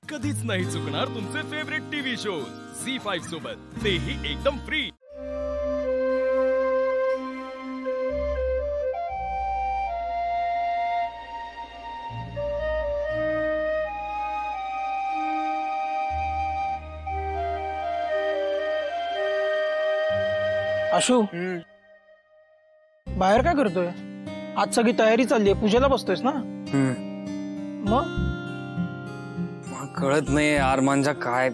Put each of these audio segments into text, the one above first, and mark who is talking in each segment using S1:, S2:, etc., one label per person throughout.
S1: कधीच नाही चुकणार तुमचे फेवरेट टीव्ही शोज झी5 सोबत, तेही एकदम फ्री।
S2: आशू, बाहेर काय करतोय? आज सगळी तयारी चालली आहे, पूजेला बसतोयस ना? मग
S3: कळत नाही यार माझा काय,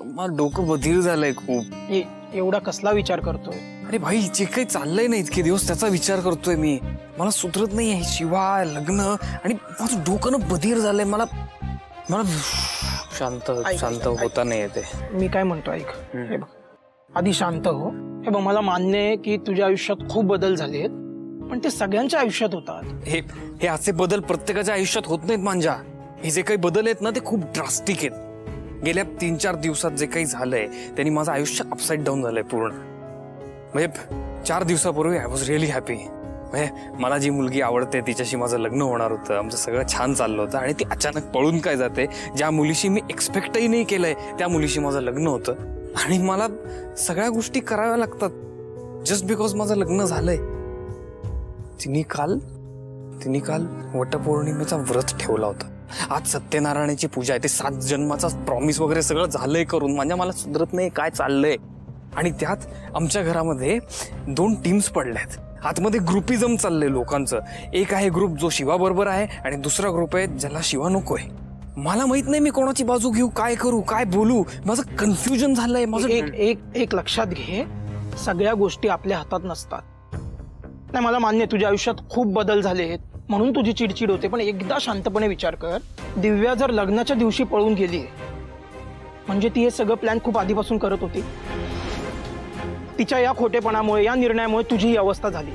S3: मला डोकं बधीर झालंय खूप।
S2: एवढा कसला विचार करतोय?
S3: अरे भाई, जे काही चाललंय ना इतके दिवस त्याचा विचार करतोय मी। मला सुधरत नाही आहे, शिवा लग्न आणि माझं डोकं ना बधीर झालंय। मला शांत होता नाही येते।
S2: मी काय म्हणतो ऐक, हे बघ, आधी शांत हो। हे बघ, मला मान्य आहे की तुझ्या आयुष्यात खूप बदल झालेत, पण ते सगळ्यांच्या आयुष्यात होतात।
S3: हे असे बदल प्रत्येकाच्या आयुष्यात होत नाहीत मांजा। हे जे काही बदल आहेत ना ते खूप ड्रास्टिक आहेत। गेल्या 3-4 दिवसात जे काही झालंय त्यांनी माझं आयुष्य अपसाइड डाऊन झालंय पूर्ण। म्हणजे 4 दिवसापूर्वी आय वॉज रिअली हॅपी। म्हणजे मला जी मुलगी आवडते तिच्याशी माझं लग्न होणार होतं, आमचं सगळं छान चाललं होतं आणि ती अचानक पळून काय जाते। ज्या मुलीशी मी एक्सपेक्टही नाही केलंय त्या मुलीशी माझं लग्न होतं आणि मला सगळ्या गोष्टी कराव्या लागतात जस्ट बिकॉज माझं लग्न झालंय। तिने काल वटपौर्णिमेचा व्रत ठेवला होता। आज सत्यनारायणाची पूजा आहे, ते 7 जन्माचा प्रॉमिस वगैरे सगळं झालंय करून मला सुधरत नाही काय चाललंय। आणि त्यात आमच्या घरामध्ये 2 टीम्स पडल्यात। आतमध्ये ग्रुपिझम चाललंय लोकांचं। एक आहे ग्रुप जो शिवा बरोबर आहे आणि दुसरा ग्रुप आहे ज्याला शिवा नकोय। मला माहित नाही मी कोणाची बाजू घेऊ, काय करू, काय बोलू, माझं कन्फ्युजन झालंय। माझं
S2: एक लक्षात घे, सगळ्या गोष्टी आपल्या हातात नसतात। नाही, मला मान्य आहे तुझ्या आयुष्यात खूप बदल झालेत म्हणून तुझी चिडचिड होते, पण एकदा शांतपणे विचार कर, दिव्या जर लग्नाच्या दिवशी पळून गेली म्हणजे ती हे सगळं प्लॅन खूप आधीपासून करत होती। तिच्या या खोटेपणामुळे, या निर्णयामुळे तुझी ही अवस्था झाली।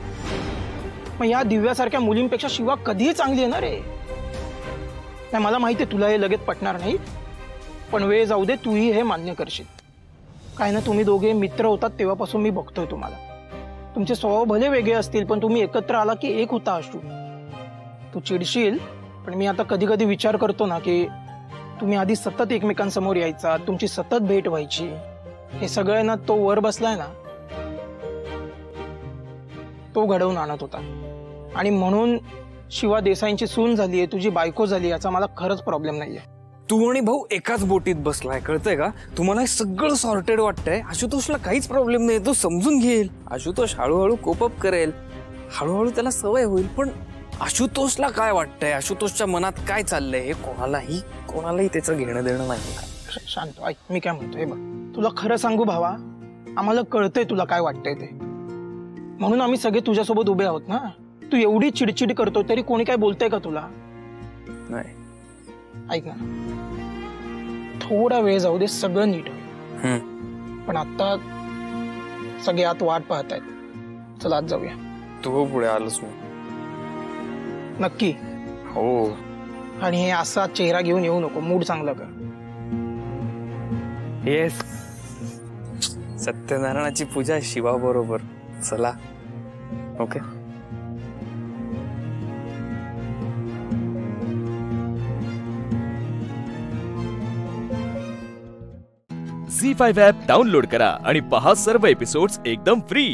S2: मग या दिव्यासारख्या मुलींपेक्षा शिवा कधीही चांगली येणार आहे? नाही, मला माहिती आहे तुला हे लगेच पटणार नाही, पण वेळ जाऊ दे, तूही हे मान्य करशील। काय ना, तुम्ही दोघे मित्र होतात तेव्हापासून मी बघतोय तुम्हाला। तुमचे स्वभाव भले वेगळे असतील पण तुम्ही एकत्र आला की एक होता। आशू, तू चिडशील, पण मी आता कधी कधी विचार करतो ना की तुम्ही आधी सतत एकमेकांसमोर यायचा, तुमची सतत भेट व्हायची। हे सगळं ना तो वर बसलाय ना तो घडवून आणत होता, आणि म्हणून शिवा देसाईंची सून झालीये, तुझी बायको झाली, याचा मला खरंच प्रॉब्लेम नाहीये।
S3: तू आणि भाऊ एकाच बोटीत बसलाय, कळतंय का? तुम्हाला हे सगळं सॉर्टेड वाटतंय। आशुतोषला काहीच प्रॉब्लेम नाही, तो समजून घेईल। आशुतोष हळूहळू कोपअप करेल, हळूहळू त्याला सवय होईल। पण आशुतोषला काय वाटतंय, आशुतोषच्या मनात काय चाललंय हे कोणालाही त्याचं घेणं देणं नाही।
S2: शांत ऐक, मी काय म्हणतो, हे बघ, तुला खरं सांगू भावा, आम्हाला कळतंय तुला काय वाटतंय ते, म्हणून आम्ही सगळे तुझ्यासोबत उभे आहोत ना। तू एवढी चिडचिड करतोय तरी कोणी काय बोलतंय का तुला?
S3: नाही।
S2: ऐक ना, थोडा वेळ जाऊ दे, सगळं नीट होईल। पण आता सगळे आत वाट पाहतायत, चला आज जाऊया।
S3: तू पुढे आलोस मी
S2: नक्की?
S3: हो।
S2: आणि हे असा चेहरा घेऊन येऊ नको, मूड चांगला कर।
S3: येस, सत्यनारायणाची पूजा शिवा बरोबर, चला। ओके।
S1: झी5 ॲप डाउनलोड करा आणि पहा सर्व एपिसोड्स एकदम फ्री।